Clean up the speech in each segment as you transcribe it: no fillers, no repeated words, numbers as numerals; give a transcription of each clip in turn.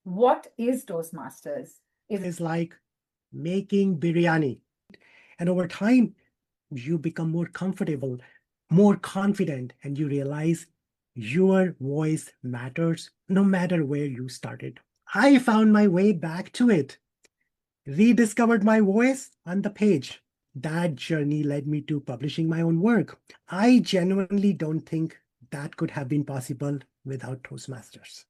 What is Toastmasters? Is like making biryani. And over time, you become more comfortable, more confident, and you realize your voice matters no matter where you started. I found my way back to it, rediscovered my voice on the page. That journey led me to publishing my own work. I genuinely don't think that could have been possible without Toastmasters.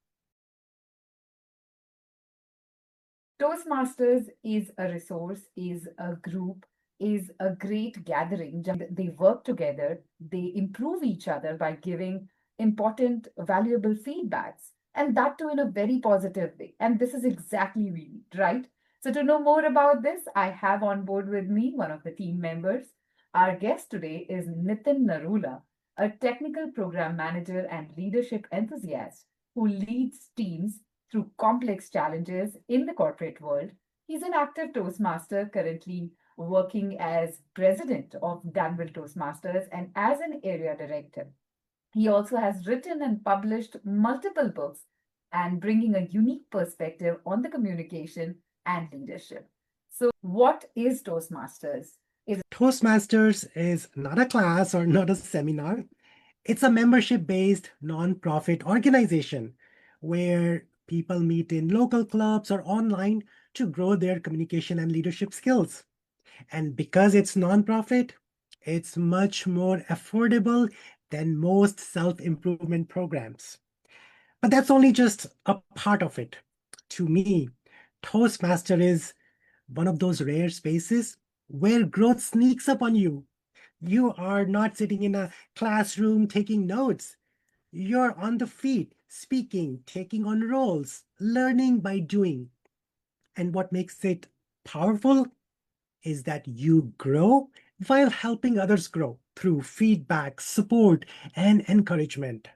Toastmasters is a resource, is a group, is a great gathering. They work together, they improve each other by giving important, valuable feedbacks, and that too in a very positive way. And this is exactly we need, right? So, to know more about this, I have on board with me one of the team members. Our guest today is Nitin Narula, a technical program manager and leadership enthusiast who leads teams through complex challenges in the corporate world. He's an active Toastmaster, currently working as president of Danville Toastmasters and as an area director. He also has written and published multiple books and bringing a unique perspective on the communication and leadership. So, what is Toastmasters? Toastmasters is not a class or not a seminar. It's a membership based non-profit organization where people meet in local clubs or online to grow their communication and leadership skills. And because it's non-profit, it's much more affordable than most self-improvement programs. But that's only just a part of it. To me, Toastmaster is one of those rare spaces where growth sneaks up on you. You are not sitting in a classroom taking notes. You're on the feet, speaking, taking on roles, learning by doing. And what makes it powerful is that you grow while helping others grow through feedback, support, and encouragement.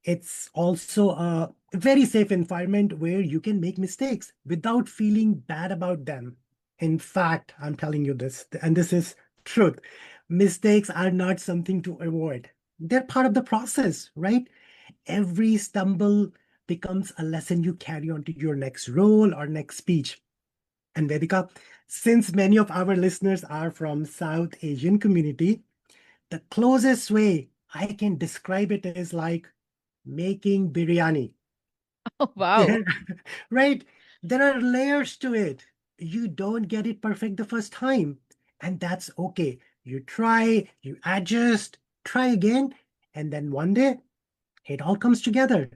It's also a very safe environment where you can make mistakes without feeling bad about them. In fact, I'm telling you this, and this is truth. Mistakes are not something to avoid. They're part of the process, right? Every stumble becomes a lesson you carry on to your next role or next speech. And Vedika, since many of our listeners are from South Asian community, the closest way I can describe it is like making biryani. Oh, wow. Right? There are layers to it. You don't get it perfect the first time, and that's okay. You try, you adjust, try again, and then one day it all comes together.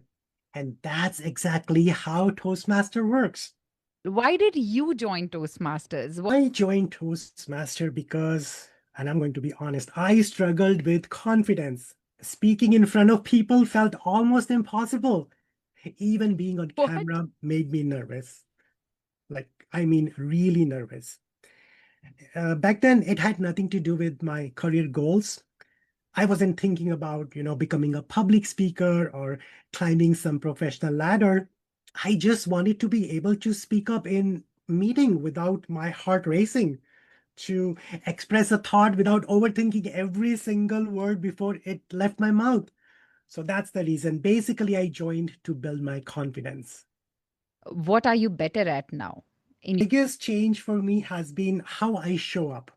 And that's exactly how Toastmaster works. Why did you join Toastmasters? I joined Toastmaster because, and I'm going to be honest, I struggled with confidence. Speaking in front of people felt almost impossible. Even being on What? camera made me nervous. Like, I mean, really nervous. Back then, it had nothing to do with my career goals. I wasn't thinking about, becoming a public speaker or climbing some professional ladder. I just wanted to be able to speak up in meeting without my heart racing, to express a thought without overthinking every single word before it left my mouth. So that's the reason. Basically, I joined to build my confidence. What are you better at now? Biggest change for me has been how I show up.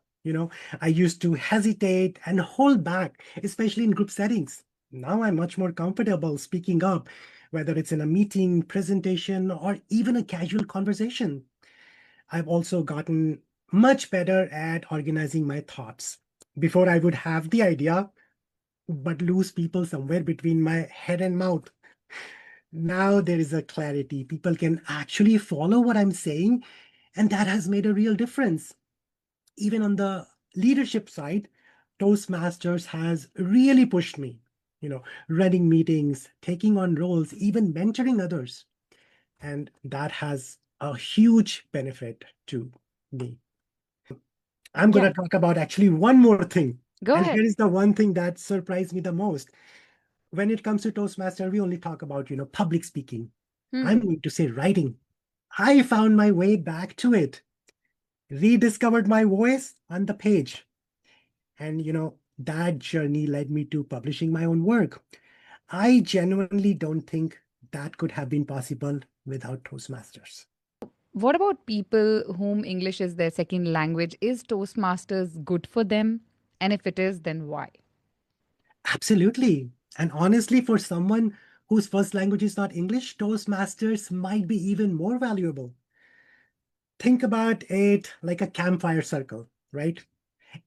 I used to hesitate and hold back, especially in group settings. Now I'm much more comfortable speaking up, whether it's in a meeting, presentation, or even a casual conversation. I've also gotten much better at organizing my thoughts. Before, I would have the idea, but lose people somewhere between my head and mouth. Now there is a clarity. People can actually follow what I'm saying, and that has made a real difference. Even on the leadership side, Toastmasters has really pushed me, running meetings, taking on roles, even mentoring others. And that has a huge benefit to me. I'm going Yeah, to talk about actually one more thing. go And ahead. here is the one thing that surprised me the most. When it comes to Toastmaster, we only talk about, public speaking. Hmm. I'm going to say writing. I found my way back to it, rediscovered my voice on the page. And, that journey led me to publishing my own work. I genuinely don't think that could have been possible without Toastmasters. What about people whom English is their second language? Is Toastmasters good for them? And if it is, then why? Absolutely. And honestly, for someone whose first language is not English, Toastmasters might be even more valuable. Think about it like a campfire circle, right?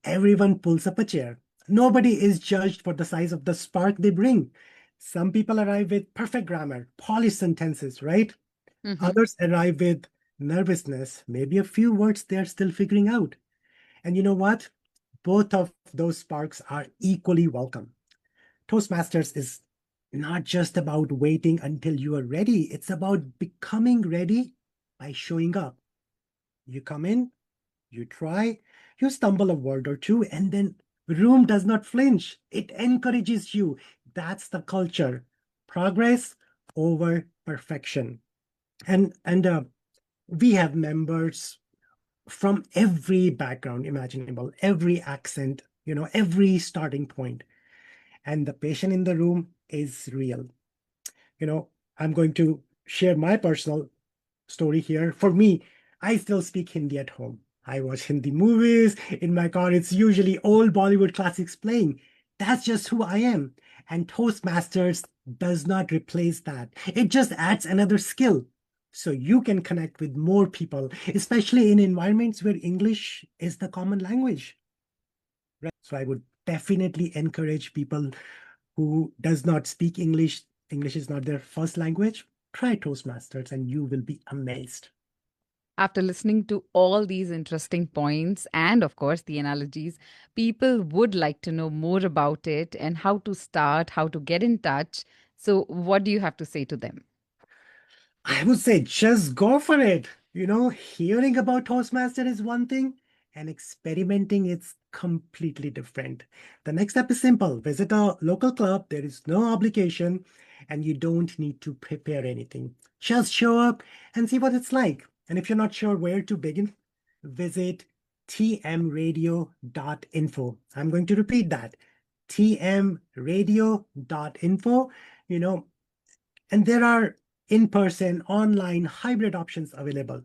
Everyone pulls up a chair. Nobody is judged for the size of the spark they bring. Some people arrive with perfect grammar, polished sentences, right? Mm-hmm. Others arrive with nervousness, maybe a few words they're still figuring out. And you know what? Both of those sparks are equally welcome. Toastmasters is not just about waiting until you are ready, it's about becoming ready by showing up. You come in, you try, you stumble a word or two, and then room does not flinch. It encourages you. That's the culture. Progress over perfection. And we have members from every background imaginable, every accent, every starting point. And the patient in the room is real. You know, I'm going to share my personal story here. For me, I still speak Hindi at home. I watch Hindi movies. In my car, it's usually old Bollywood classics playing. That's just who I am. And Toastmasters does not replace that. It just adds another skill. So you can connect with more people, especially in environments where English is the common language. Right? So I would definitely encourage people who does not speak English, English is not their first language, try Toastmasters and you will be amazed. After listening to all these interesting points and, of course, the analogies, people would like to know more about it and how to start, how to get in touch. So, what do you have to say to them? I would say just go for it. Hearing about Toastmaster is one thing, and experimenting is completely different. The next step is simple. Visit a local club. There is no obligation, and you don't need to prepare anything. Just show up and see what it's like. And if you're not sure where to begin, visit tmradio.info. I'm going to repeat that. tmradio.info. You know, and there are in-person, online, hybrid options available.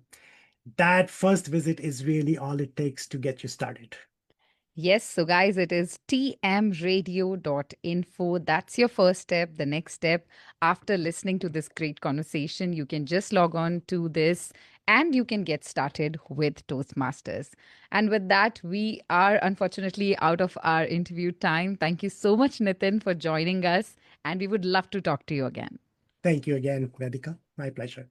That first visit is really all it takes to get you started. Yes, so guys, it is tmradio.info. That's your first step. The next step, after listening to this great conversation, you can just log on to this and you can get started with Toastmasters. And with that, we are unfortunately out of our interview time. Thank you so much, Nitin, for joining us. And we would love to talk to you again. Thank you again, Vedika. My pleasure.